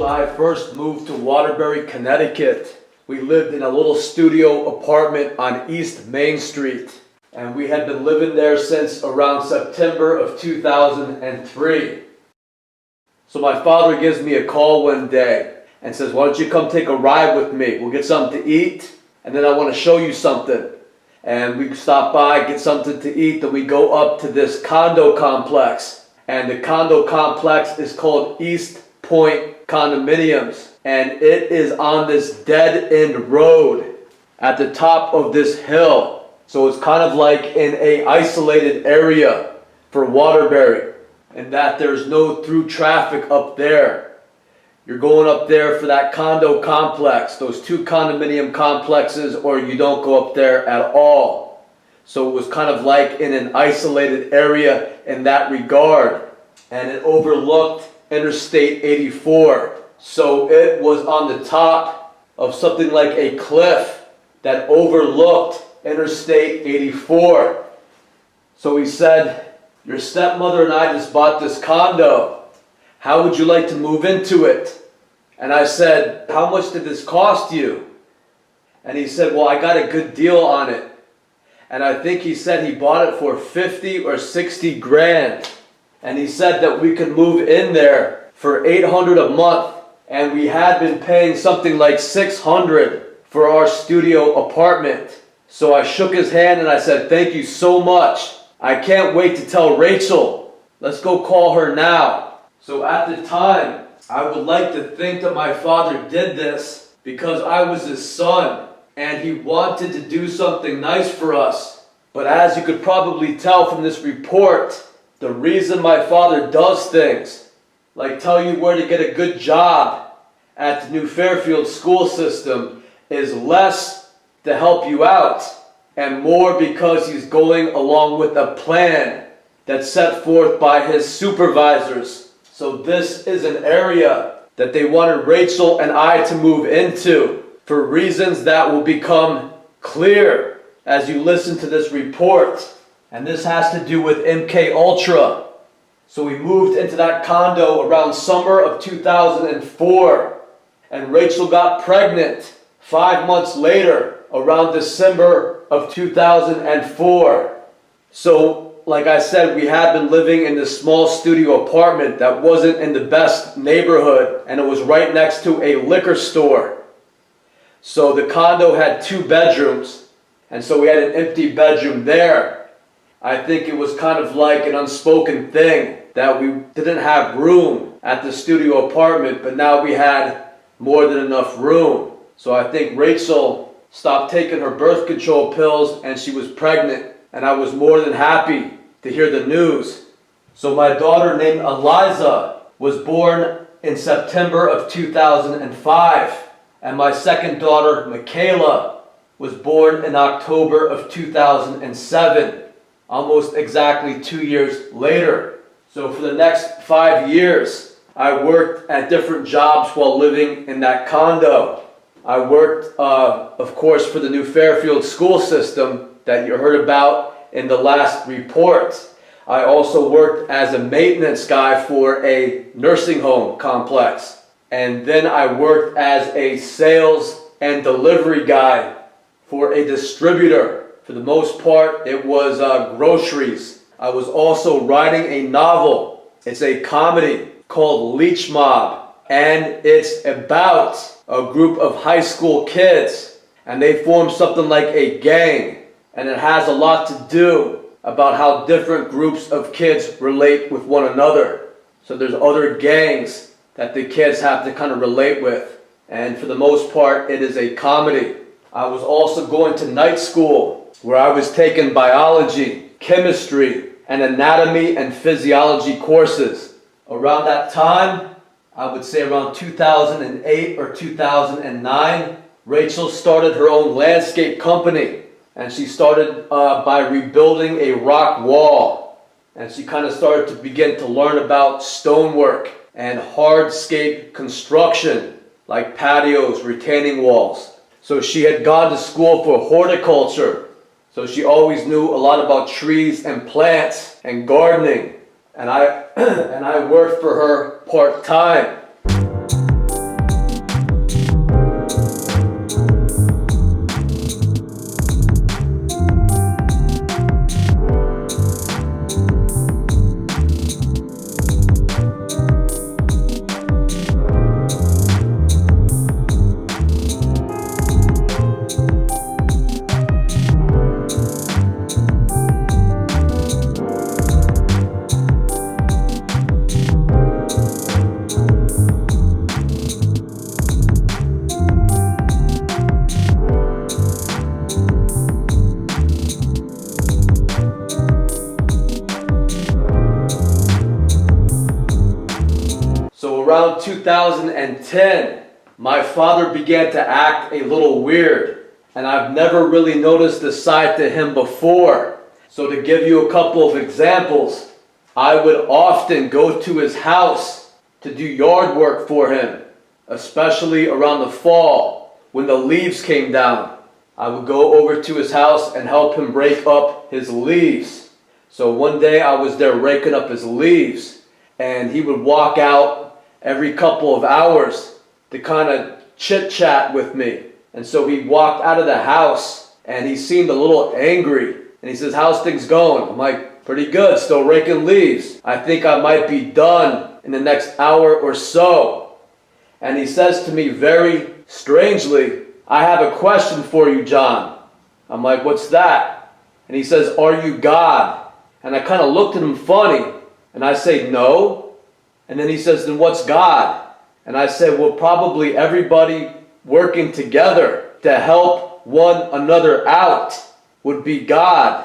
Rachel and I first moved to Waterbury, Connecticut, we lived in a little studio apartment on East Main Street. And we had been living there since around September of 2003. So my father gives me a call one day and says, why don't you come take a ride with me? We'll get something to eat, and then I want to show you something. And we stop by, get something to eat, then we go up to this condo complex. And the condo complex is called East Point Condominiums. And it is on this dead-end road at the top of this hill. So it's kind of like in an isolated area for Waterbury, in that there's no through traffic up there. You're going up there for that condo complex, those two condominium complexes, or you don't go up there at all. So it was kind of like in an isolated area in that regard. And it overlooked Interstate 84. So it was on the top of something like a cliff that overlooked Interstate 84. So he said, your stepmother and I just bought this condo. How would you like to move into it? And I said, how much did this cost you? And he said, well, I got a good deal on it. And I think he said he bought it for 50 or 60 grand. And he said that we could move in there for $800 a month. And we had been paying something like $600 for our studio apartment. So I shook his hand and I said, thank you so much. I can't wait to tell Rachel. Let's go call her now. So at the time, I would like to think that my father did this because I was his son and he wanted to do something nice for us. But as you could probably tell from this report, the reason my father does things, like tell you where to get a good job at the New Fairfield school system, is less to help you out and more because he's going along with a plan that's set forth by his supervisors. So this is an area that they wanted Rachel and I to move into for reasons that will become clear as you listen to this report. And this has to do with MK Ultra. So we moved into that condo around summer of 2004. And Rachel got pregnant 5 months later, around December of 2004. So, like I said, we had been living in this small studio apartment that wasn't in the best neighborhood, and it was right next to a liquor store. So the condo had 2 bedrooms, and so we had an empty bedroom there. I think it was kind of like an unspoken thing that we didn't have room at the studio apartment, but now we had more than enough room. So I think Rachel stopped taking her birth control pills and she was pregnant, and I was more than happy to hear the news. So my daughter named Eliza was born in September of 2005, and my second daughter Michaela was born in October of 2007, almost exactly 2 years later. So for the next 5 years I worked at different jobs while living in that condo. I worked, of course, for the New Fairfield school system that you heard about in the last report. I also worked as a maintenance guy for a nursing home complex. And then I worked as a sales and delivery guy for a distributor. For the most part, it was groceries. I was also writing a novel. It's a comedy called Leech Mob. And it's about a group of high school kids, and they form something like a gang, and it has a lot to do about how different groups of kids relate with one another. So there's other gangs that the kids have to kind of relate with, and for the most part it is a comedy. I was also going to night school where I was taking biology, chemistry, and anatomy and physiology courses. Around that time, I would say around 2008 or 2009, Rachel started her own landscape company. And she started by rebuilding a rock wall. And she kind of started to begin to learn about stonework and hardscape construction, like patios, retaining walls. So she had gone to school for horticulture. So she always knew a lot about trees and plants and gardening. And I worked for her part-time. 2010, my father began to act a little weird, and I've never really noticed this side to him before. So to give you a couple of examples, I would often go to his house to do yard work for him, especially around the fall when the leaves came down. I would go over to his house and help him rake up his leaves. So one day I was there raking up his leaves, and he would walk out every couple of hours to kind of chit-chat with me. And so he walked out of the house and he seemed a little angry. And he says, "How's things going?" I'm like, "Pretty good, still raking leaves. I think I might be done in the next hour or so." And he says to me very strangely, "I have a question for you, John." I'm like, "What's that?" And he says, "Are you God?" And I kind of looked at him funny, and I say, "No." And then he says, "Then what's God?" And I said, "Well, probably everybody working together to help one another out would be God."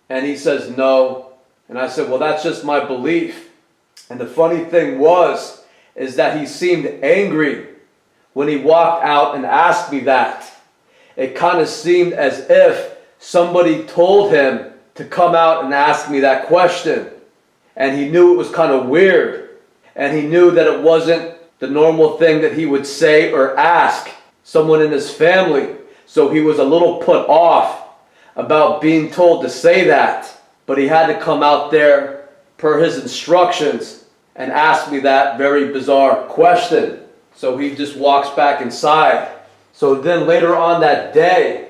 And he says, "No." And I said, "Well, that's just my belief." And the funny thing is that he seemed angry when he walked out and asked me that. It kind of seemed as if somebody told him to come out and ask me that question. And he knew it was kind of weird. And he knew that it wasn't the normal thing that he would say or ask someone in his family. So he was a little put off about being told to say that. But he had to come out there per his instructions and ask me that very bizarre question. So he just walks back inside. So then later on that day,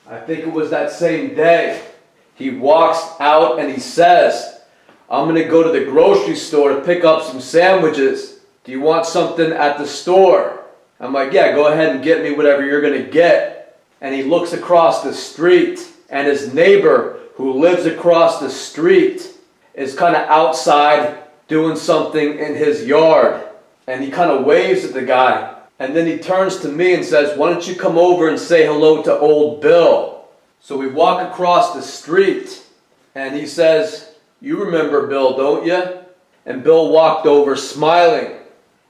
I think it was that same day, he walks out and he says, "I'm going to go to the grocery store to pick up some sandwiches. Do you want something at the store?" I'm like, "Yeah, go ahead and get me whatever you're going to get." And he looks across the street, and his neighbor who lives across the street is kind of outside doing something in his yard. And he kind of waves at the guy. And then he turns to me and says, "Why don't you come over and say hello to old Bill?" So we walk across the street, and he says, "You remember Bill, don't you?" And Bill walked over smiling.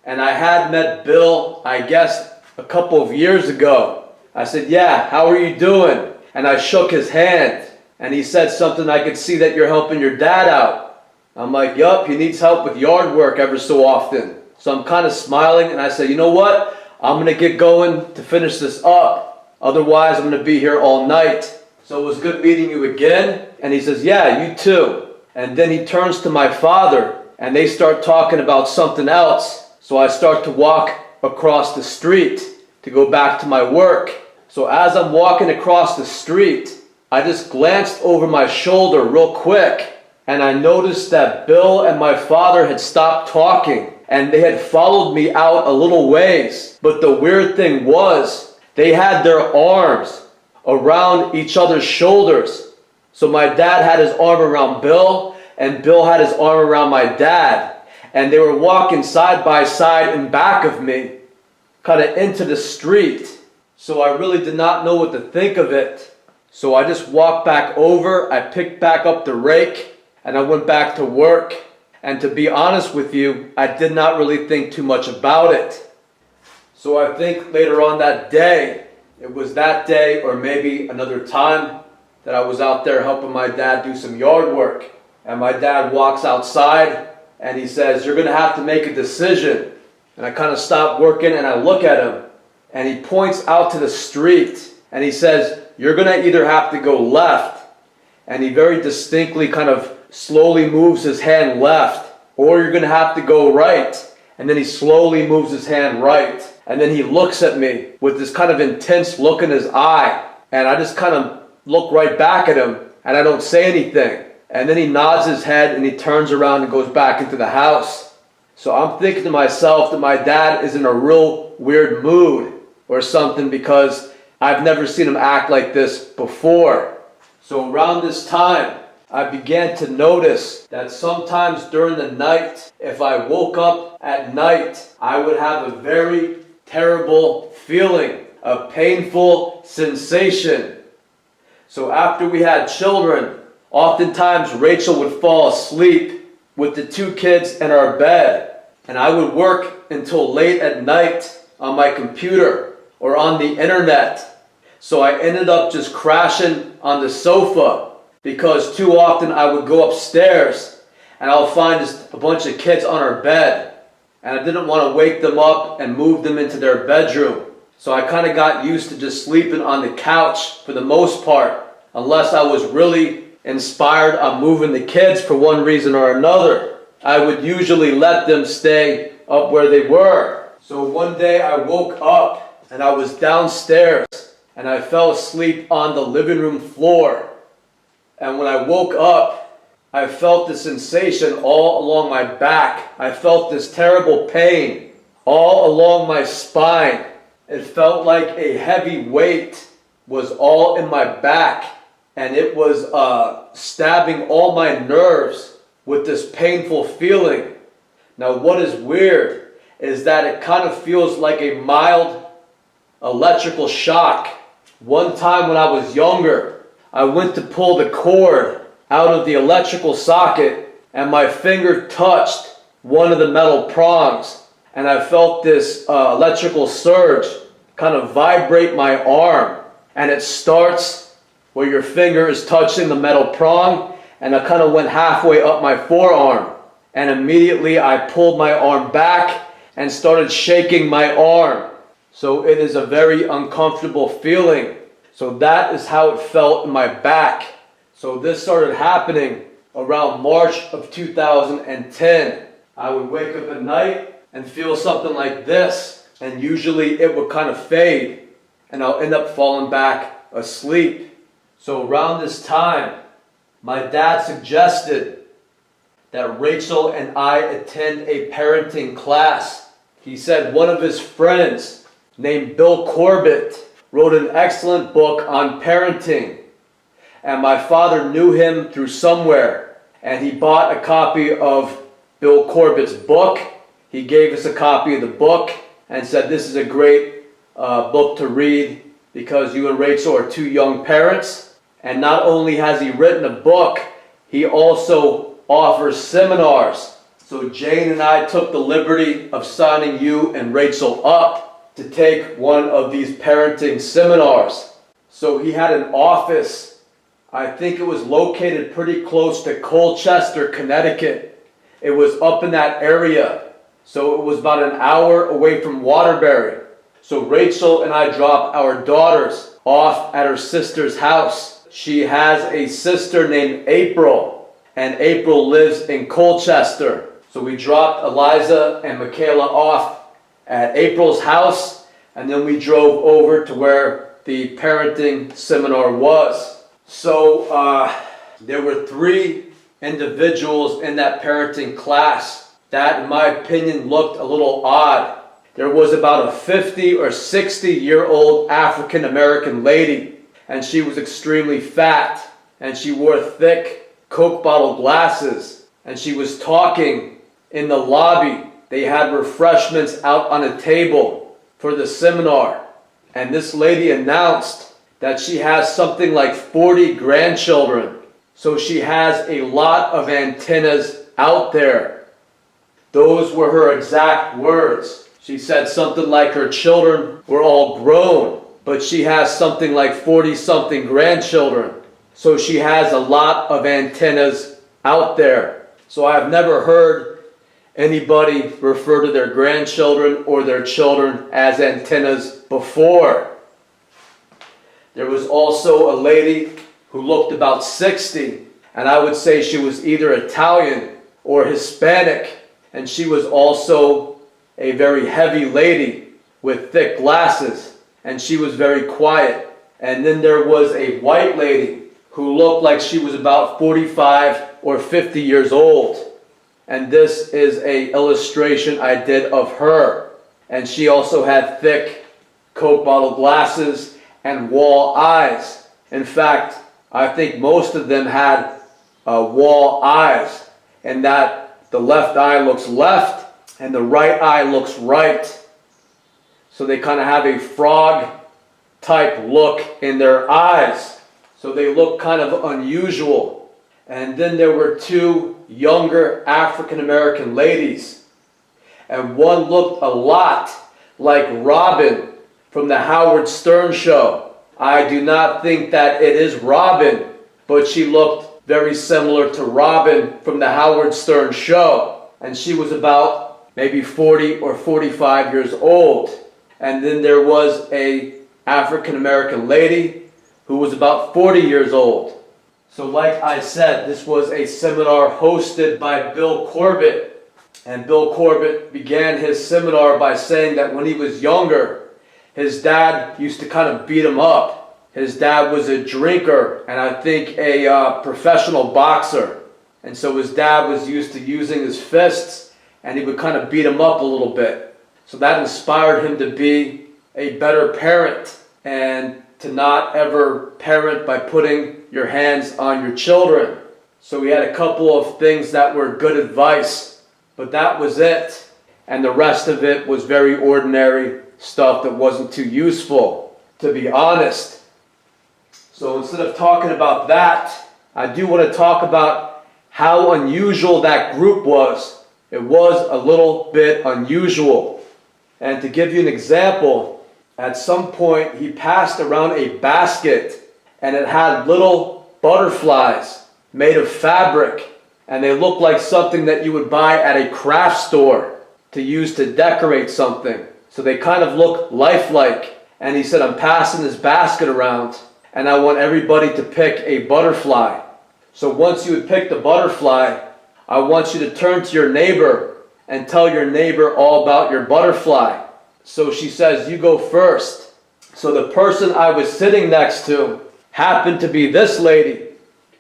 And I had met Bill, I guess, a couple of years ago. I said, "Yeah, how are you doing?" And I shook his hand. And he said something, "I could see that you're helping your dad out." I'm like, "Yup, he needs help with yard work ever so often." So I'm kind of smiling, and I said, "You know what? I'm going to get going to finish this up. Otherwise, I'm going to be here all night. So it was good meeting you again." And he says, "Yeah, you too." And then he turns to my father, and they start talking about something else. So I start to walk across the street to go back to my work. So as I'm walking across the street, I just glanced over my shoulder real quick, and I noticed that Bill and my father had stopped talking, and they had followed me out a little ways. But the weird thing was, they had their arms around each other's shoulders. So my dad had his arm around Bill, and Bill had his arm around my dad. And they were walking side by side in back of me, kind of into the street. So I really did not know what to think of it. So I just walked back over, I picked back up the rake, and I went back to work. And to be honest with you, I did not really think too much about it. So I think later on that day, it was that day or maybe another time that I was out there helping my dad do some yard work. And my dad walks outside and he says, "You're going to have to make a decision." And I kind of stop working and I look at him. And he points out to the street and he says, "You're going to either have to go left." And he very distinctly kind of slowly moves his hand left, or you're going to have to go right. And then he slowly moves his hand right. And then he looks at me with this kind of intense look in his eye. And I just kind of look right back at him and I don't say anything. And then he nods his head and he turns around and goes back into the house. So I'm thinking to myself that my dad is in a real weird mood or something, because I've never seen him act like this before. So around this time, I began to notice that sometimes during the night, if I woke up at night, I would have a very terrible feeling, a painful sensation. So after we had children, oftentimes Rachel would fall asleep with the two kids in our bed, and I would work until late at night on my computer or on the internet. So I ended up just crashing on the sofa because too often I would go upstairs and I'll find just a bunch of kids on our bed. And I didn't want to wake them up and move them into their bedroom. So I kind of got used to just sleeping on the couch for the most part, unless I was really inspired on moving the kids for one reason or another. I would usually let them stay up where they were. So one day I woke up and I was downstairs and I fell asleep on the living room floor. And when I woke up, I felt the sensation all along my back. I felt this terrible pain all along my spine. It felt like a heavy weight was all in my back, and it was stabbing all my nerves with this painful feeling. Now what is weird is that it kind of feels like a mild electrical shock. One time when I was younger, I went to pull the cord out of the electrical socket and my finger touched one of the metal prongs, and I felt this electrical surge kind of vibrate my arm, and it starts where your finger is touching the metal prong, and it kind of went halfway up my forearm, and immediately I pulled my arm back and started shaking my arm. So it is a very uncomfortable feeling. So that is how it felt in my back. So this started happening around March of 2010. I would wake up at night and feel something like this, and usually it would kind of fade and I'll end up falling back asleep. So around this time, my dad suggested that Rachel and I attend a parenting class. He said one of his friends named Bill Corbett wrote an excellent book on parenting. And my father knew him through somewhere, and he bought a copy of Bill Corbett's book. He gave us a copy of the book and said, this is a great book to read because you and Rachel are two young parents. And not only has he written a book, he also offers seminars. So Jane and I took the liberty of signing you and Rachel up to take one of these parenting seminars. So he had an office. I think it was located pretty close to Colchester, Connecticut. It was up in that area. So it was about an hour away from Waterbury. So Rachel and I dropped our daughters off at her sister's house. She has a sister named April, and April lives in Colchester. So we dropped Eliza and Michaela off at April's house, and then we drove over to where the parenting seminar was. So there were 3 individuals in that parenting class that, in my opinion, looked a little odd. There was about a 50 or 60-year-old African American lady, and she was extremely fat, and she wore thick Coke bottle glasses, and she was talking in the lobby. They had refreshments out on a table for the seminar, and this lady announced that she has something like 40 grandchildren. So she has a lot of antennas out there. Those were her exact words. She said something like her children were all grown, but she has something like 40-something grandchildren. So she has a lot of antennas out there. So I've never heard anybody refer to their grandchildren or their children as antennas before. There was also a lady who looked about 60, and I would say she was either Italian or Hispanic, and she was also a very heavy lady with thick glasses, and she was very quiet. And then there was a white lady who looked like she was about 45 or 50 years old, and this is an illustration I did of her. And she also had thick Coke bottle glasses and wall eyes. In fact, I think most of them had wall eyes, and that the left eye looks left and the right eye looks right. So they kind of have a frog type look in their eyes. So they look kind of unusual. And then there were 2 younger African American ladies, and one looked a lot like Robin from the Howard Stern show. I do not think that it is Robin, but she looked very similar to Robin from the Howard Stern show. And she was about maybe 40 or 45 years old. And then there was a African American lady who was about 40 years old. So like I said, this was a seminar hosted by Bill Corbett. And Bill Corbett began his seminar by saying that when he was younger, his dad used to kind of beat him up. His dad was a drinker and I think a professional boxer. And so his dad was used to using his fists and he would kind of beat him up a little bit. So that inspired him to be a better parent and to not ever parent by putting your hands on your children. So he had a couple of things that were good advice, but that was it. And the rest of it was very ordinary stuff that wasn't too useful, to be honest. So instead of talking about that, I do want to talk about how unusual that group was. It was a little bit unusual. And to give you an example, at some point he passed around a basket and it had little butterflies made of fabric, and they looked like something that you would buy at a craft store to use to decorate something. So they kind of look lifelike. And he said, I'm passing this basket around and I want everybody to pick a butterfly. So once you would pick the butterfly, I want you to turn to your neighbor and tell your neighbor all about your butterfly. So she says, you go first. So the person I was sitting next to happened to be this lady.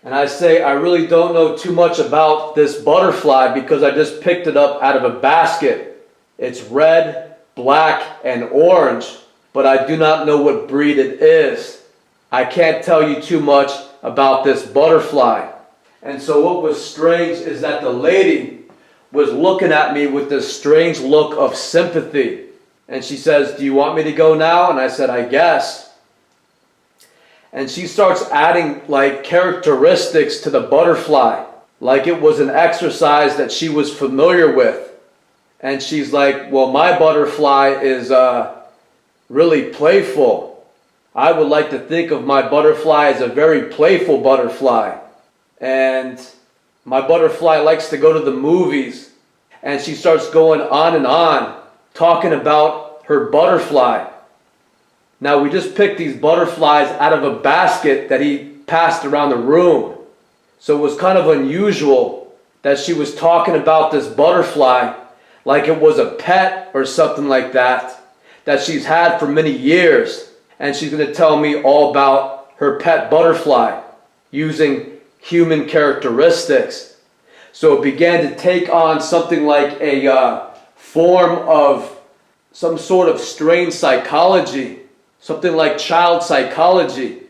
And I say, I really don't know too much about this butterfly because I just picked it up out of a basket. It's red, black, and orange, but I do not know what breed it is. I can't tell you too much about this butterfly. And so what was strange is that the lady was looking at me with this strange look of sympathy. And she says, do you want me to go now? And I said, I guess. And she starts adding like characteristics to the butterfly, like it was an exercise that she was familiar with. And she's like, well, my butterfly is really playful. I would like to think of my butterfly as a very playful butterfly. And my butterfly likes to go to the movies. And she starts going on and on, talking about her butterfly. Now we just picked these butterflies out of a basket that he passed around the room. So it was kind of unusual that she was talking about this butterfly like it was a pet or something like that she's had for many years. And she's going to tell me all about her pet butterfly using human characteristics. So it began to take on something like a form of some sort of strange psychology, something like child psychology.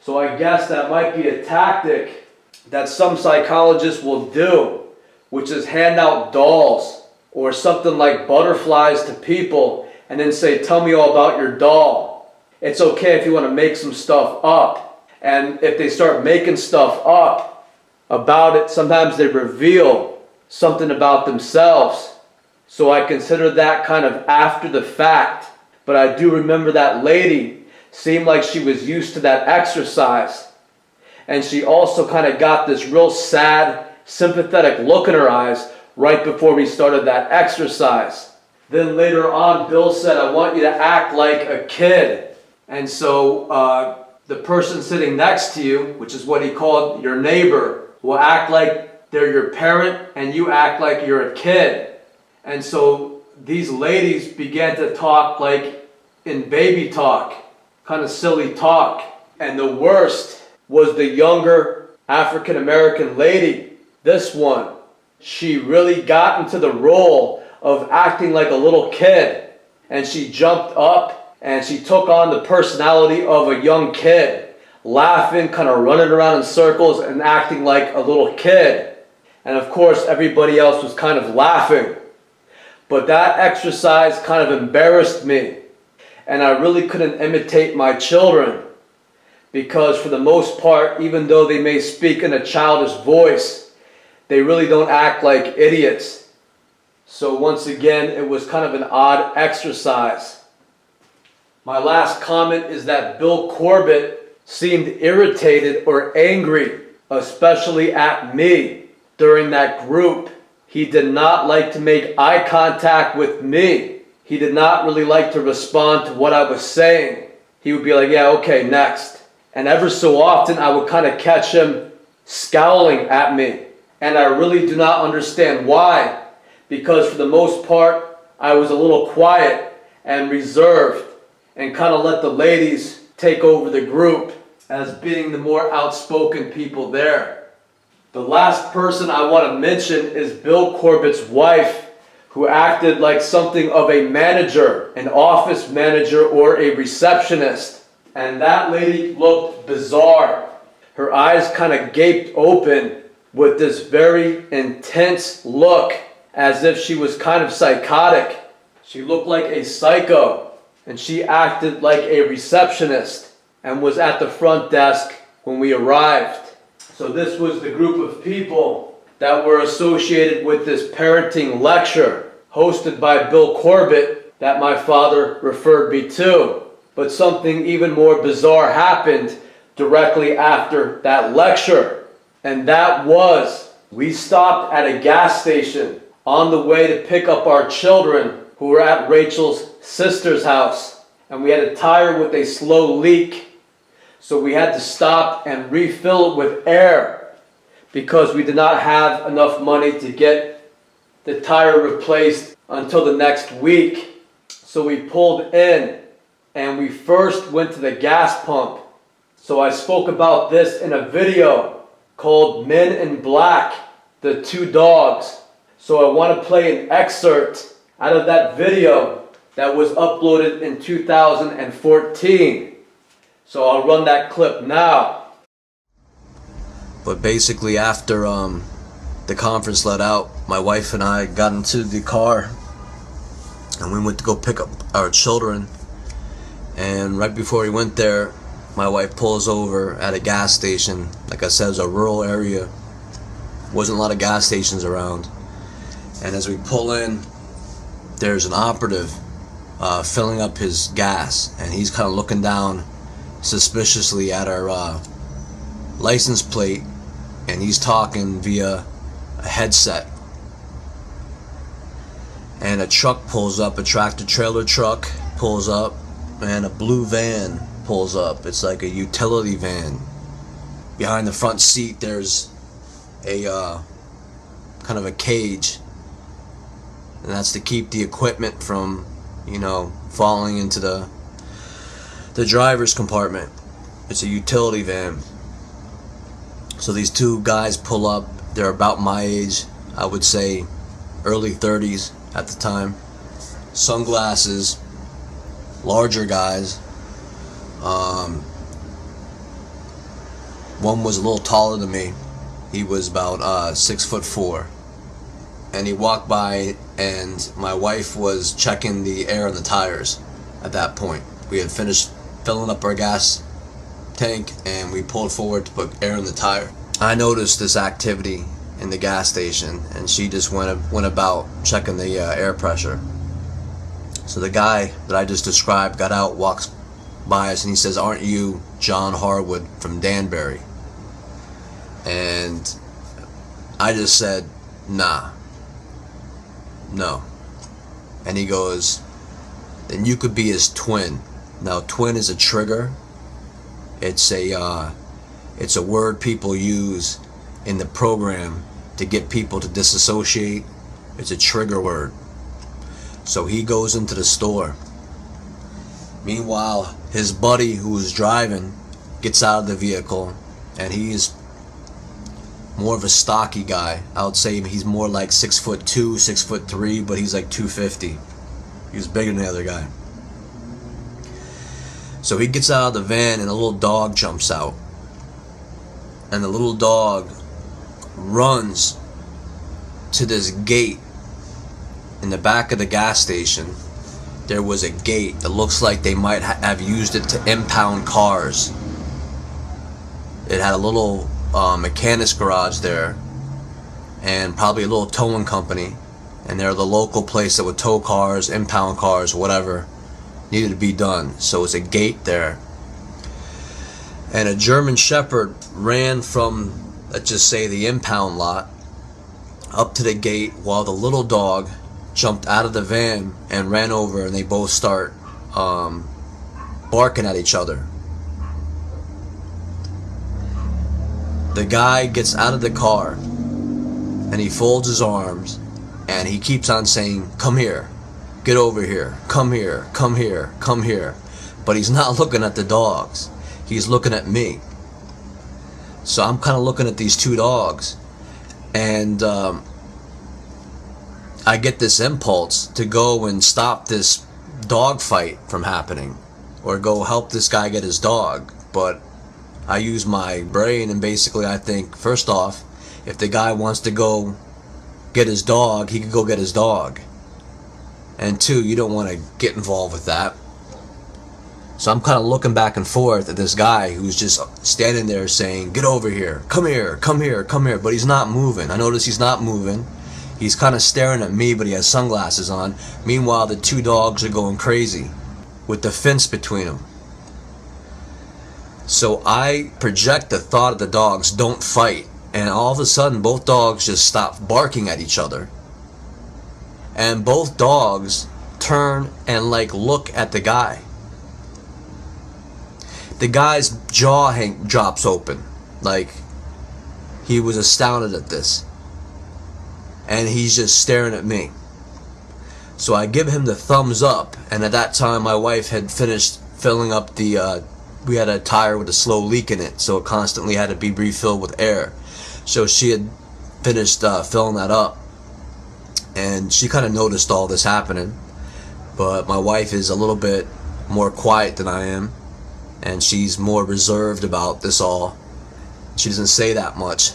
So I guess that might be a tactic that some psychologists will do, which is hand out dolls or something like butterflies to people and then say, tell me all about your doll. It's okay if you want to make some stuff up. And if they start making stuff up about it, sometimes they reveal something about themselves. So I consider that kind of after the fact. But I do remember that lady seemed like she was used to that exercise. And she also kind of got this real sad, sympathetic look in her eyes right before we started that exercise. Then later on, Bill said, I want you to act like a kid. And so the person sitting next to you, which is what he called your neighbor, will act like they're your parent and you act like you're a kid. And so these ladies began to talk like in baby talk, kind of silly talk. And the worst was the younger African American lady, this one. She really got into the role of acting like a little kid. And she jumped up and she took on the personality of a young kid, laughing, kind of running around in circles and acting like a little kid. And of course, everybody else was kind of laughing. But that exercise kind of embarrassed me. And I really couldn't imitate my children. Because for the most part, even though they may speak in a childish voice, they really don't act like idiots. So once again, it was kind of an odd exercise. My last comment is that Bill Corbett seemed irritated or angry, especially at me during that group. He did not like to make eye contact with me. He did not really like to respond to what I was saying. He would be like, yeah, okay, next. And ever so often I would kind of catch him scowling at me. And I really do not understand why. Because for the most part, I was a little quiet and reserved and kind of let the ladies take over the group as being the more outspoken people there. The last person I want to mention is Bill Corbett's wife, who acted like something of a manager, an office manager or a receptionist. And that lady looked bizarre. Her eyes kind of gaped open with this very intense look, as if she was kind of psychotic. She looked like a psycho, and she acted like a receptionist and was at the front desk when we arrived. So this was the group of people that were associated with this parenting lecture hosted by Bill Corbett that my father referred me to. But something even more bizarre happened directly after that lecture. And that was, we stopped at a gas station on the way to pick up our children who were at Rachel's sister's house. And we had a tire with a slow leak. So we had to stop and refill it with air because we did not have enough money to get the tire replaced until the next week. So we pulled in and we first went to the gas pump. So I spoke about this in a video called Men in Black, the Two Dogs. So I want to play an excerpt out of that video that was uploaded in 2014. So I'll run that clip now. But basically after the conference let out, my wife and I got into the car and we went to go pick up our children. And right before we went there, my wife pulls over at a gas station. Like I said, it was a rural area. Wasn't a lot of gas stations around. And as we pull in, there's an operative filling up his gas. And he's kind of looking down suspiciously at our license plate. And he's talking via a headset. And a truck pulls up, a tractor trailer truck pulls up, and a blue van pulls up. It's like a utility van. Behind the front seat there's a kind of a cage, and that's to keep the equipment from, you know, falling into the driver's compartment. It's a utility van. So these two guys pull up. They're about my age, I would say early 30s at the time. Sunglasses, larger guys. One was a little taller than me. He was about 6'4", and he walked by, and my wife was checking the air in the tires. At that point, we had finished filling up our gas tank, and we pulled forward to put air in the tire. I noticed this activity in the gas station, and she just went about checking the air pressure. So the guy that I just described got out, walks by us, and he says, "Aren't you John Harwood from Danbury?" And I just said, "Nah, no." And he goes, "Then you could be his twin." Now, twin is a trigger. It's a word people use in the program to get people to disassociate. It's a trigger word. So he goes into the store. Meanwhile, his buddy who was driving gets out of the vehicle, and he's more of a stocky guy. I would say he's more like 6'2", 6'3", but he's like 250. He was bigger than the other guy. So he gets out of the van, and a little dog jumps out. And the little dog runs to this gate in the back of the gas station. There was a gate that looks like they might have used it to impound cars. It had a little mechanics garage there, and probably a little towing company. and they're the local place that would tow cars, impound cars, whatever needed to be done. So it's a gate there. And a German Shepherd ran from, let's just say, the impound lot up to the gate while the little dog jumped out of the van and ran over, and they both start barking at each other. The guy gets out of the car and he folds his arms and he keeps on saying, "Come here, get over here, come here, come here, come here." But he's not looking at the dogs. He's looking at me. So I'm kind of looking at these two dogs, and I get this impulse to go and stop this dog fight from happening, or go help this guy get his dog. But I use my brain, and basically I think, first off, if the guy wants to go get his dog, he can go get his dog. And two, you don't want to get involved with that. So I'm kind of looking back and forth at this guy who's just standing there saying, "Get over here, come here, come here, come here," but he's not moving. I notice he's not moving. He's kind of staring at me, but he has sunglasses on. Meanwhile, the two dogs are going crazy with the fence between them. So I project the thought of the dogs don't fight, and all of a sudden both dogs just stop barking at each other. And both dogs turn and look at the guy. The guy's jaw drops open, like he was astounded at this, and he's just staring at me. So I give him the thumbs up, and at that time my wife had finished filling up the we had a tire with a slow leak in it, so it constantly had to be refilled with air. So she had finished filling that up, and she kind of noticed all this happening. But my wife is a little bit more quiet than I am, and she's more reserved about this all. She doesn't say that much,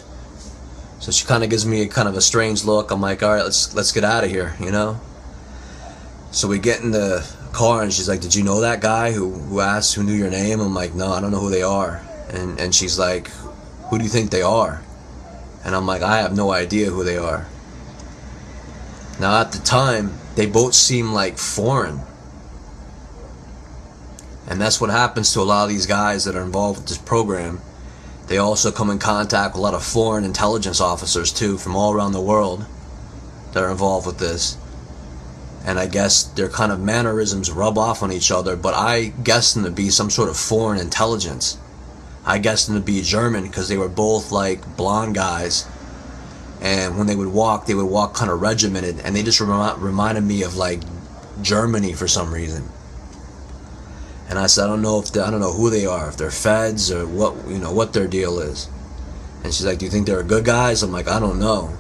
so she kind of gives me a strange look. I'm like, all right, let's get out of here, you know. So we get in the car, and she's like, "Did you know that guy who knew your name?" I'm like, "No, I don't know who they are." And she's like, "Who do you think they are?" And I'm like, "I have no idea who they are." Now at the time, they both seem like foreign. And that's what happens to a lot of these guys that are involved with this program. They also come in contact with a lot of foreign intelligence officers too, from all around the world, that are involved with this. And I guess their kind of mannerisms rub off on each other, but I guess them to be some sort of foreign intelligence. I guess them to be German, because they were both like blonde guys. And when they would walk kind of regimented, and they just reminded me of like Germany for some reason. And I said, I don't know who they are, if they're feds or what their deal is. And she's like, "Do you think they're good guys?" I'm like, "I don't know."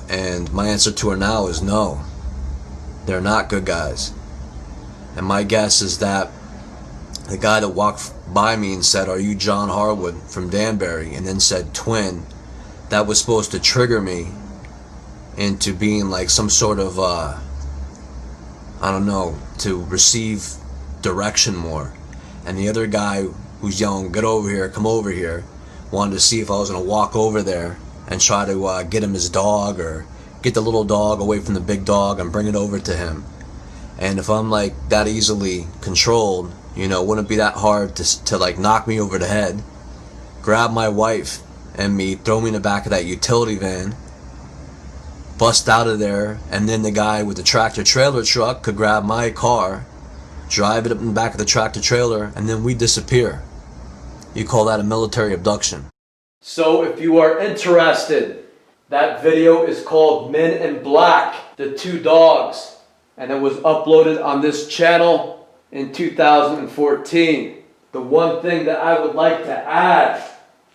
And my answer to her now is no. They're not good guys. And my guess is that the guy that walked by me and said, "Are you John Harwood from Danbury?" and then said twin, that was supposed to trigger me into being like some sort of to receive direction more. And the other guy who's yelling, "Get over here, come over here," wanted to see if I was going to walk over there and try to get him his dog, or get the little dog away from the big dog and bring it over to him. And if I'm like that easily controlled, wouldn't it be that hard to like knock me over the head, grab my wife and me, throw me in the back of that utility van, bust out of there, and then the guy with the tractor trailer truck could grab my car, drive it up in the back of the tractor trailer, and then we disappear. You call that a military abduction. So if you are interested, that video is called Men in Black, the Two Dogs, and it was uploaded on this channel in 2014. The one thing that I would like to add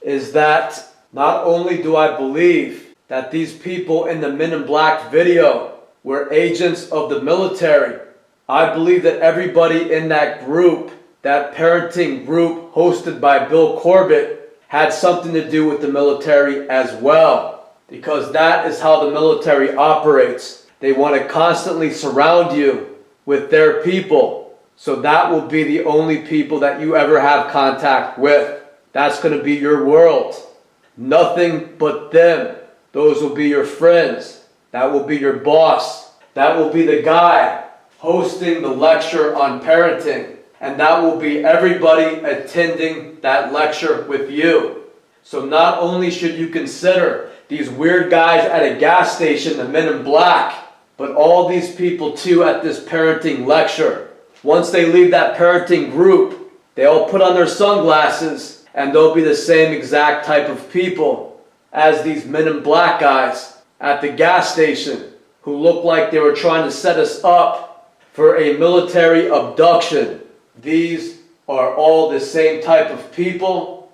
is that not only do I believe that these people in the Men in Black video were agents of the military, I believe that everybody in that group, that parenting group hosted by Bill Corbett, had something to do with the military as well. Because that is how the military operates. They want to constantly surround you with their people. So that will be the only people that you ever have contact with. That's going to be your world. Nothing but them. Those will be your friends. That will be your boss. That will be the guy hosting the lecture on parenting. And that will be everybody attending that lecture with you. So not only should you consider these weird guys at a gas station, the men in black, but all these people too at this parenting lecture. Once they leave that parenting group, they all put on their sunglasses and they'll be the same exact type of people as these men in black guys at the gas station who look like they were trying to set us up for a military abduction. These are all the same type of people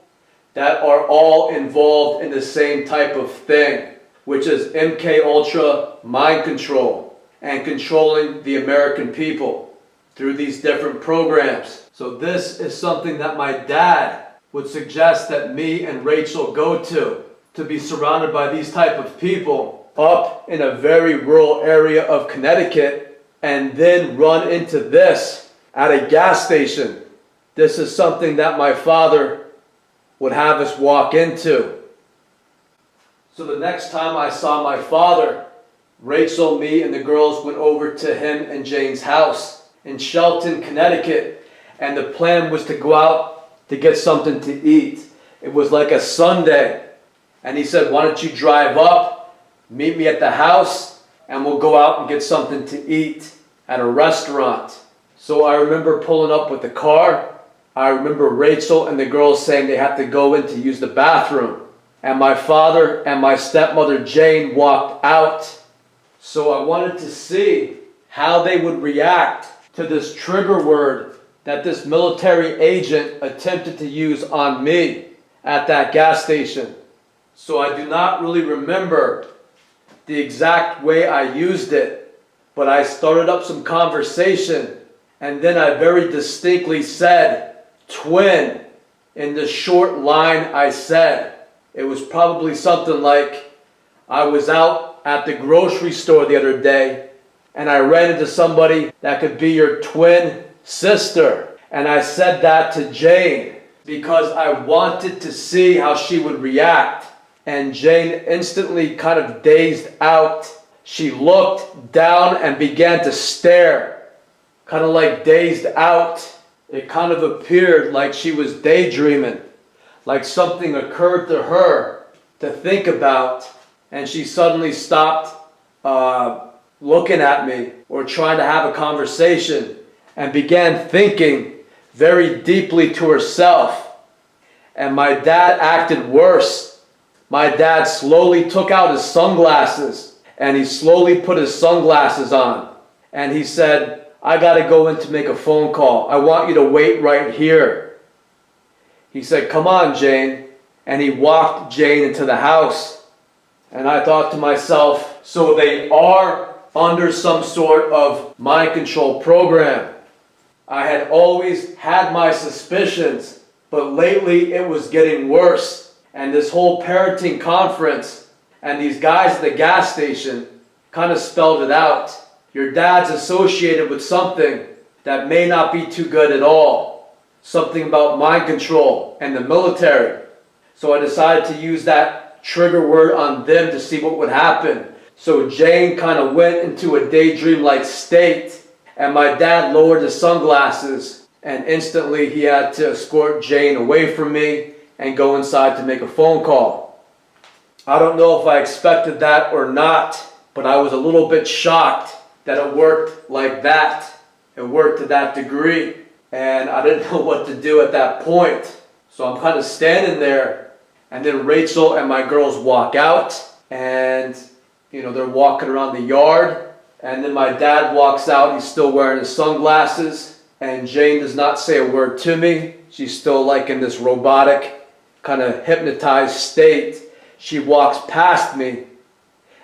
that are all involved in the same type of thing, which is MK Ultra mind control and controlling the American people through these different programs. So this is something that my dad would suggest that me and Rachel go to be surrounded by these type of people up in a very rural area of Connecticut and then run into this at a gas station. This is something that my father would have us walk into. So the next time I saw my father, Rachel, me, and the girls went over to him and Jane's house in Shelton, Connecticut, and the plan was to go out to get something to eat. It was like a Sunday, and he said, why don't you drive up, meet me at the house, and we'll go out and get something to eat at a restaurant. So I remember pulling up with the car. I remember Rachel and the girls saying they had to go in to use the bathroom. And my father and my stepmother Jane walked out. So I wanted to see how they would react to this trigger word that this military agent attempted to use on me at that gas station. So I do not really remember the exact way I used it, but I started up some conversation, and then I very distinctly said twin in the short line I said. It was probably something like, I was out at the grocery store the other day and I ran into somebody that could be your twin sister. And I said that to Jane because I wanted to see how she would react. And Jane instantly kind of dazed out. She looked down and began to stare, kind of like dazed out. It kind of appeared like she was daydreaming, like something occurred to her to think about, and she suddenly stopped looking at me or trying to have a conversation and began thinking very deeply to herself. And my dad acted worse. My dad slowly took out his sunglasses and he slowly put his sunglasses on. And he said, I gotta go in to make a phone call. I want you to wait right here. He said, come on, Jane. And he walked Jane into the house. And I thought to myself, so they are under some sort of mind control program. I had always had my suspicions, but lately it was getting worse. And this whole parenting conference and these guys at the gas station kind of spelled it out. Your dad's associated with something that may not be too good at all. Something about mind control and the military. So I decided to use that trigger word on them to see what would happen. So Jane kind of went into a daydream-like state, and my dad lowered his sunglasses, and instantly he had to escort Jane away from me and go inside to make a phone call. I don't know if I expected that or not, but I was a little bit shocked that it worked like that. It worked to that degree, and I didn't know what to do at that point. So I'm kind of standing there, and then Rachel and my girls walk out, and they're walking around the yard, and then my dad walks out. He's still wearing his sunglasses, and Jane does not say a word to me. She's still like in this robotic, kind of hypnotized state. She walks past me,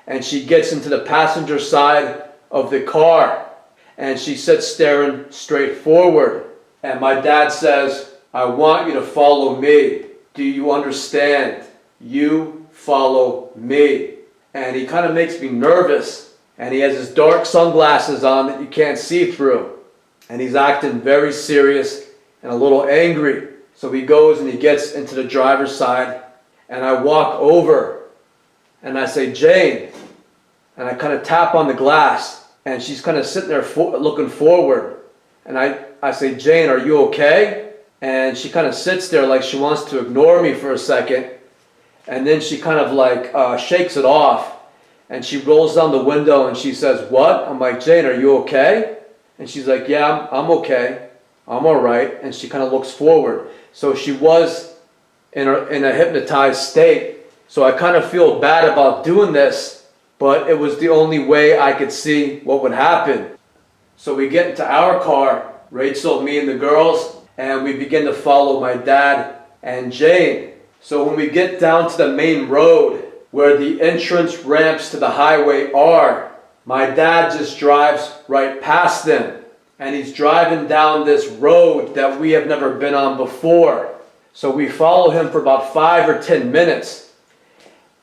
and she gets into the passenger side of the car, and she sits staring straight forward. And my dad says, I want you to follow me. Do you understand? You follow me. And he kind of makes me nervous. And he has his dark sunglasses on that you can't see through. And he's acting very serious and a little angry. So he goes and he gets into the driver's side. And I walk over and I say, Jane, and I kind of tap on the glass, and she's kind of sitting there looking forward. And I say, Jane, are you okay? And she kind of sits there like she wants to ignore me for a second. And then she kind of like shakes it off. And she rolls down the window and she says, what? I'm like, Jane, are you okay? And she's like, yeah, I'm okay. I'm all right. And she kind of looks forward. So she was in a hypnotized state. So I kind of feel bad about doing this, but it was the only way I could see what would happen. So we get into our car, Rachel, me and the girls, and we begin to follow my dad and Jane. So when we get down to the main road where the entrance ramps to the highway are, my dad just drives right past them. And he's driving down this road that we have never been on before. So we follow him for about 5 or 10 minutes.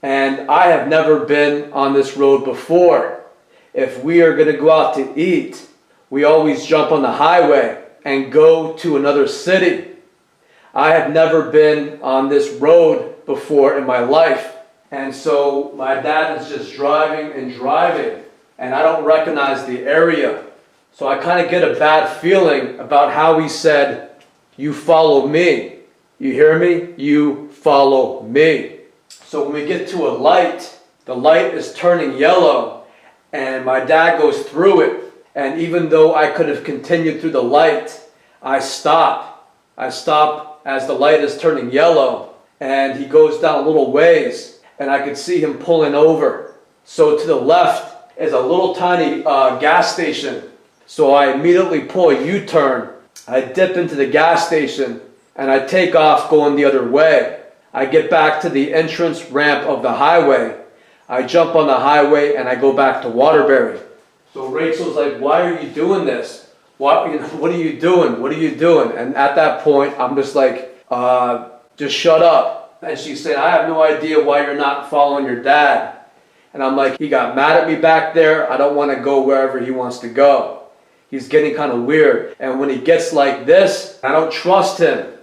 And I have never been on this road before. If we are going to go out to eat, we always jump on the highway and go to another city. I have never been on this road before in my life. And so my dad is just driving and driving, and I don't recognize the area. So I kind of get a bad feeling about how he said, you follow me. You hear me? You follow me. So when we get to a light, the light is turning yellow, and my dad goes through it. And even though I could have continued through the light, I stop. I stop as the light is turning yellow, and he goes down a little ways, and I could see him pulling over. So to the left is a little tiny gas station. So I immediately pull a U-turn. I dip into the gas station, and I take off going the other way. I get back to the entrance ramp of the highway. I jump on the highway, and I go back to Waterbury. So Rachel's like, why are you doing this? What are you doing? What are you doing? And at that point, I'm just like, just shut up. And she said, I have no idea why you're not following your dad. And I'm like, he got mad at me back there. I don't want to go wherever he wants to go. He's getting kind of weird. And when he gets like this, I don't trust him.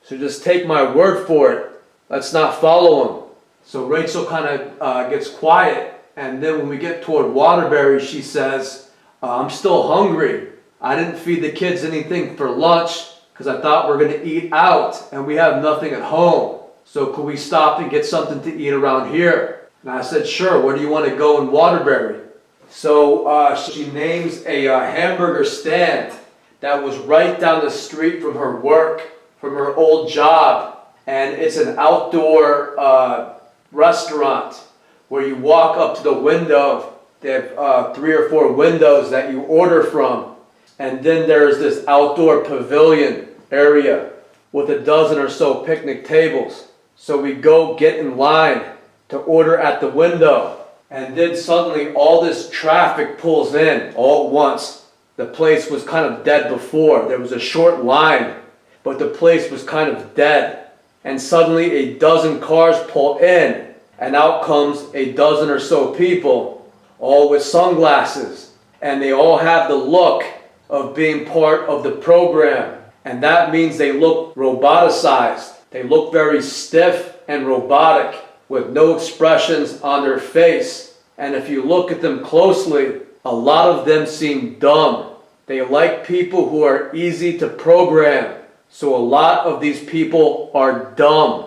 So just take my word for it. Let's not follow him. So Rachel kind of gets quiet. And then when we get toward Waterbury, she says, I'm still hungry. I didn't feed the kids anything for lunch because I thought we're going to eat out and we have nothing at home. So could we stop and get something to eat around here? And I said, sure. Where do you want to go in Waterbury? So she names a hamburger stand that was right down the street from her work, from her old job. And it's an outdoor restaurant where you walk up to the window. They have 3 or 4 windows that you order from. And then there's this outdoor pavilion area with a dozen or so picnic tables. So we go get in line to order at the window. And then suddenly all this traffic pulls in all at once. The place was kind of dead before. There was a short line, but the place was kind of dead. And suddenly a dozen cars pull in. And out comes a dozen or so people, all with sunglasses. And they all have the look of being part of the program. And that means they look roboticized. They look very stiff and robotic with no expressions on their face. And if you look at them closely, a lot of them seem dumb. They like people who are easy to program. So a lot of these people are dumb.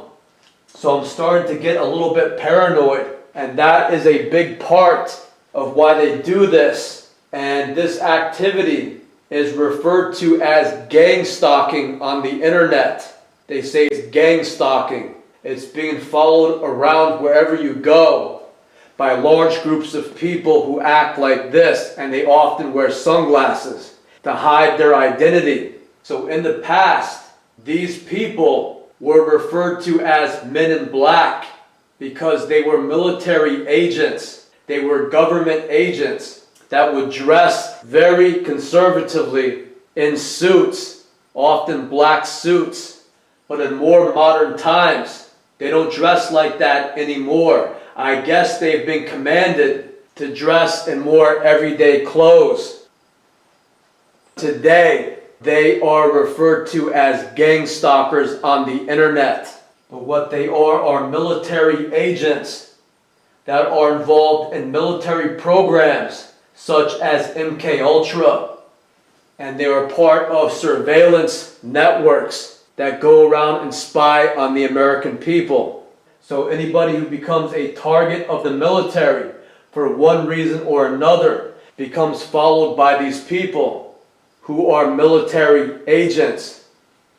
So I'm starting to get a little bit paranoid, and that is a big part of why they do this. And this activity is referred to as gang stalking on the internet. They say it's gang stalking. It's being followed around wherever you go by large groups of people who act like this, and they often wear sunglasses to hide their identity. So in the past, these people were referred to as men in black because they were military agents. They were government agents that would dress very conservatively in suits, often black suits. But in more modern times, they don't dress like that anymore. I guess they've been commanded to dress in more everyday clothes. Today, they are referred to as gang stalkers on the internet. But what they are military agents that are involved in military programs such as MK Ultra, and they are part of surveillance networks that go around and spy on the American people. So anybody who becomes a target of the military for one reason or another becomes followed by these people who are military agents.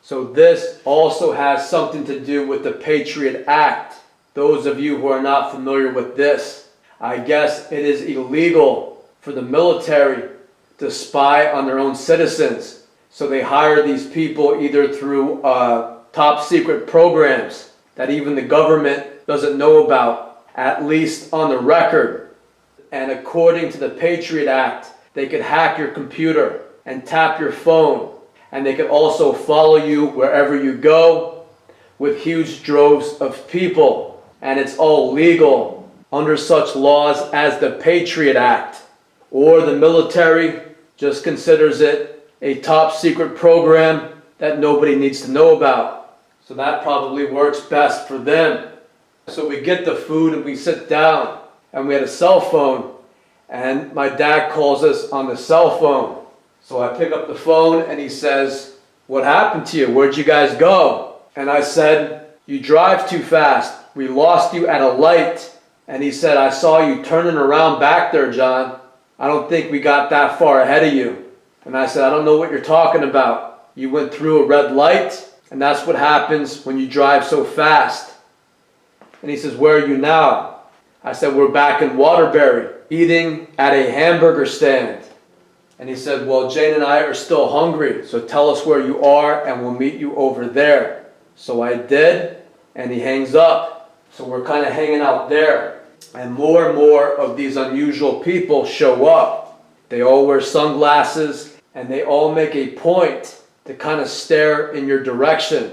So this also has something to do with the Patriot Act. Those of you who are not familiar with this, I guess it is illegal for the military to spy on their own citizens. So they hire these people either through top secret programs that even the government doesn't know about, at least on the record. And according to the Patriot Act, they could hack your computer and tap your phone. And they could also follow you wherever you go with huge droves of people. And it's all legal under such laws as the Patriot Act. Or the military just considers it a top secret program that nobody needs to know about. So that probably works best for them. So we get the food and we sit down, and we had a cell phone, and my dad calls us on the cell phone. So I pick up the phone and he says, "What happened to you? Where'd you guys go?" And I said, "You drive too fast. We lost you at a light." And he said, "I saw you turning around back there, John. I don't think we got that far ahead of you." And I said, "I don't know what you're talking about. You went through a red light, and that's what happens when you drive so fast." And he says, "Where are you now?" I said, "We're back in Waterbury, eating at a hamburger stand." And he said, "Well, Jane and I are still hungry, so tell us where you are and we'll meet you over there." So I did, and he hangs up. So we're kind of hanging out there. And more of these unusual people show up. They all wear sunglasses, and they all make a point to kind of stare in your direction.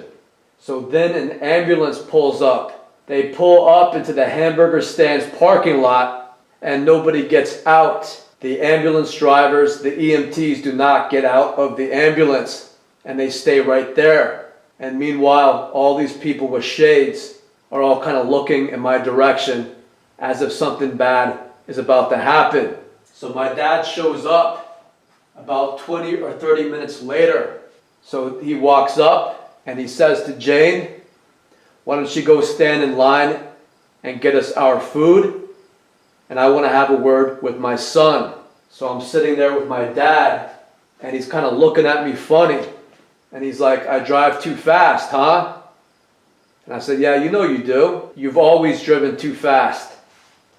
So then an ambulance pulls up. They pull up into the hamburger stand's parking lot, and nobody gets out. The ambulance drivers, the EMTs, do not get out of the ambulance, and they stay right there. And meanwhile, all these people with shades are all kind of looking in my direction as if something bad is about to happen. So my dad shows up about 20 or 30 minutes later. So he walks up and he says to Jane, "Why don't you go stand in line and get us our food? And I want to have a word with my son." So I'm sitting there with my dad, and he's kind of looking at me funny. And he's like, "I drive too fast, huh?" And I said, "Yeah, you know you do. You've always driven too fast."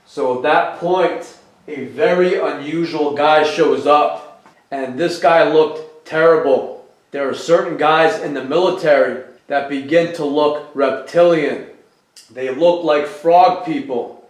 So at that point, a very unusual guy shows up, and this guy looked terrible. There are certain guys in the military that begin to look reptilian. They look like frog people.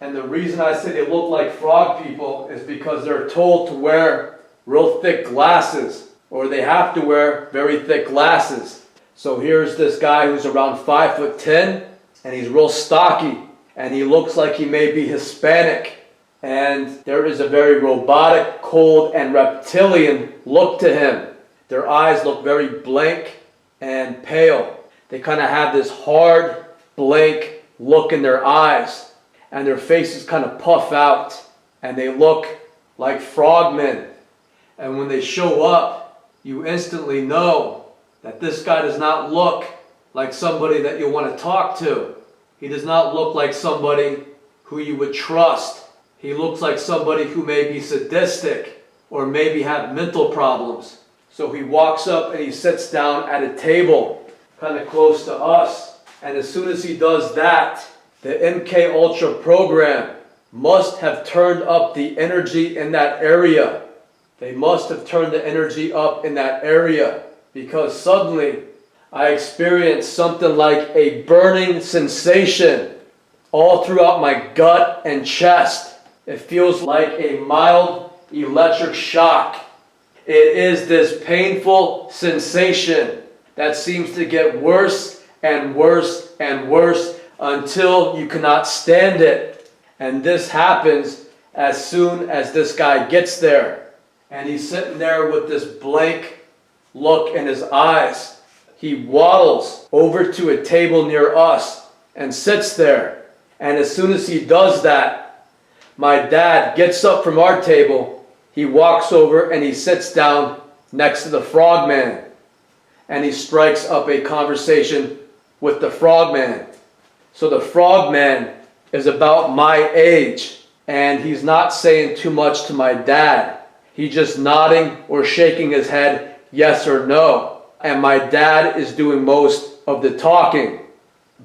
And the reason I say they look like frog people is because they're told to wear real thick glasses, or they have to wear very thick glasses. So here's this guy who's around 5'10", and he's real stocky, and he looks like he may be Hispanic. And there is a very robotic, cold, and reptilian look to him. Their eyes look very blank and pale. They kind of have this hard, blank look in their eyes, and their faces kind of puff out, and they look like frogmen. And when they show up, you instantly know that this guy does not look like somebody that you want to talk to. He does not look like somebody who you would trust. He looks like somebody who may be sadistic or maybe have mental problems. So he walks up and he sits down at a table kind of close to us. And as soon as he does that, the MK Ultra program must have turned up the energy in that area. They must have turned the energy up in that area, because suddenly I experienced something like a burning sensation all throughout my gut and chest. It feels like a mild electric shock. It is this painful sensation that seems to get worse and worse and worse until you cannot stand it. And this happens as soon as this guy gets there. And he's sitting there with this blank look in his eyes. He waddles over to a table near us and sits there. And as soon as he does that, my dad gets up from our table, he walks over and he sits down next to the frogman. And he strikes up a conversation with the frogman. So the frogman is about my age, and he's not saying too much to my dad. He's just nodding or shaking his head yes or no. And my dad is doing most of the talking.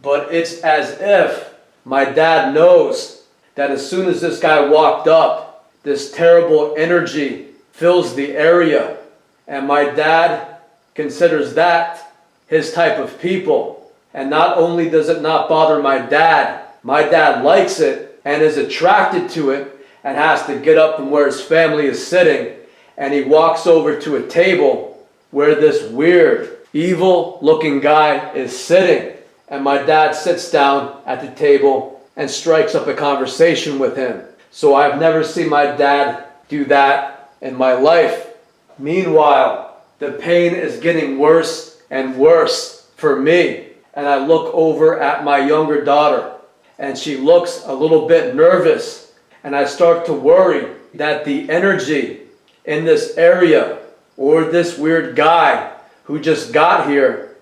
But it's as if my dad knows that as soon as this guy walked up, this terrible energy fills the area. And my dad considers that his type of people. And not only does it not bother my dad likes it and is attracted to it and has to get up from where his family is sitting, and he walks over to a table where this weird, evil looking guy is sitting. And my dad sits down at the table and strikes up a conversation with him. So I've never seen my dad do that in my life. Meanwhile, the pain is getting worse and worse for me. And I look over at my younger daughter, and she looks a little bit nervous. And I start to worry that the energy in this area, or this weird guy who just got here,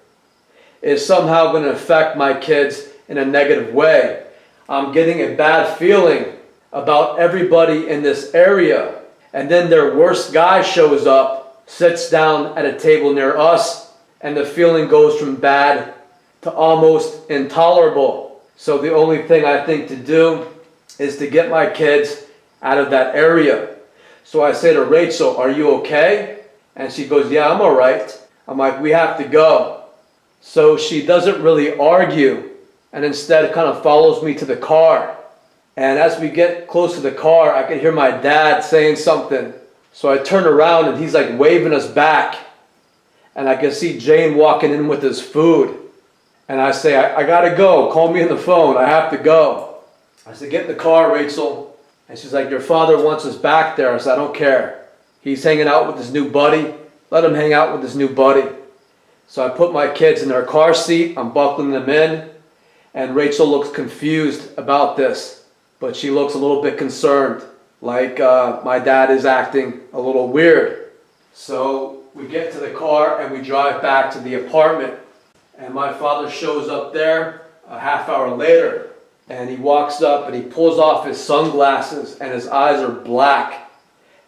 is somehow going to affect my kids in a negative way. I'm getting a bad feeling about everybody in this area. And then their worst guy shows up, sits down at a table near us, and the feeling goes from bad to almost intolerable. So the only thing I think to do is to get my kids out of that area. So I say to Rachel, "Are you okay?" And she goes, "Yeah, I'm all right." I'm like, "We have to go." So she doesn't really argue, and instead kind of follows me to the car. And as we get close to the car, I can hear my dad saying something. So I turn around and he's like waving us back. And I can see Jane walking in with his food. And I say, I gotta go. Call me on the phone. I have to go. I said, "Get in the car, Rachel." And she's like, "Your father wants us back there." I said, "I don't care. He's hanging out with his new buddy. Let him hang out with his new buddy." So I put my kids in their car seat. I'm buckling them in. And Rachel looks confused about this. But she looks a little bit concerned. Like my dad is acting a little weird. So we get to the car and we drive back to the apartment. And my father shows up there a half hour later. And he walks up and he pulls off his sunglasses and his eyes are black.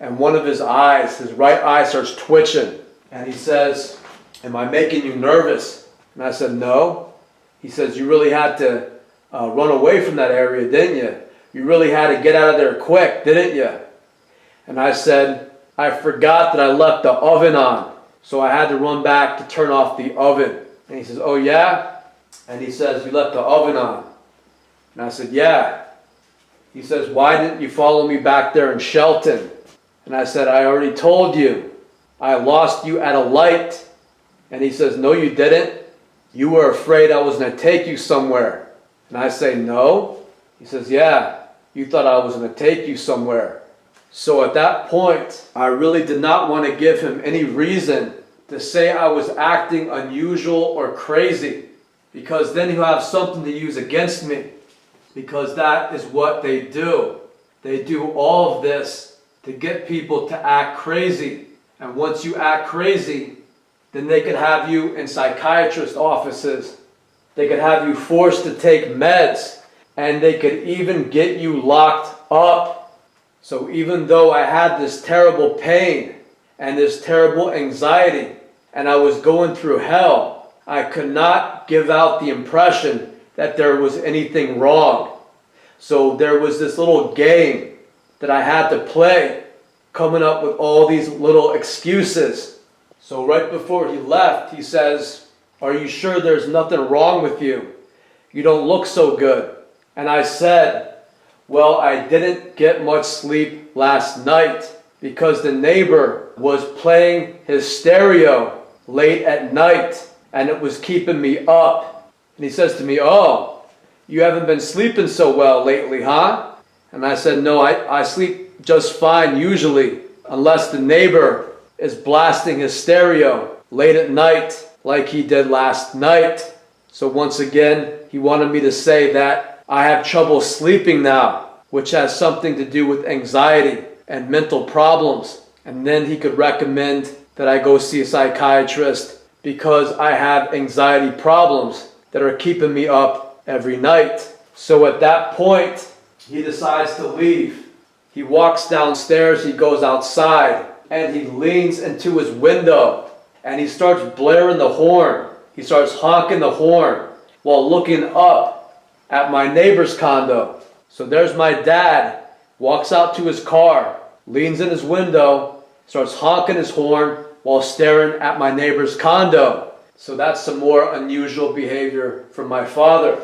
And one of his eyes, his right eye, starts twitching. And he says, "Am I making you nervous?" And I said, "No." He says, "You really had to run away from that area, didn't you? You really had to get out of there quick, didn't you?" And I said, "I forgot that I left the oven on. So I had to run back to turn off the oven." And he says, "Oh yeah?" And he says, "You left the oven on." And I said, "Yeah." He says, "Why didn't you follow me back there in Shelton?" And I said, "I already told you. I lost you at a light." And he says, "No, you didn't. You were afraid I was going to take you somewhere." And I say, "No." He says, "Yeah, you thought I was going to take you somewhere." So at that point, I really did not want to give him any reason to say I was acting unusual or crazy, because then he'll have something to use against me, because that is what they do. They do all of this to get people to act crazy. And once you act crazy, then they could have you in psychiatrist offices. They could have you forced to take meds, and they could even get you locked up. So even though I had this terrible pain and this terrible anxiety, and I was going through hell, I could not give out the impression that there was anything wrong. So there was this little game that I had to play, coming up with all these little excuses. So right before he left, he says, "Are you sure there's nothing wrong with you? You don't look so good." And I said, "Well, I didn't get much sleep last night because the neighbor was playing his stereo late at night and it was keeping me up." And he says to me, "Oh, you haven't been sleeping so well lately, huh?" And I said, "No, I sleep just fine usually, unless the neighbor is blasting his stereo late at night like he did last night." So once again, he wanted me to say that I have trouble sleeping now, which has something to do with anxiety and mental problems. And then he could recommend that I go see a psychiatrist because I have anxiety problems that are keeping me up every night. So at that point, he decides to leave. He walks downstairs, he goes outside, and he leans into his window and he starts blaring the horn. He starts honking the horn while looking up at my neighbor's condo. So there's my dad, walks out to his car, leans in his window, starts honking his horn while staring at my neighbor's condo. So that's some more unusual behavior from my father.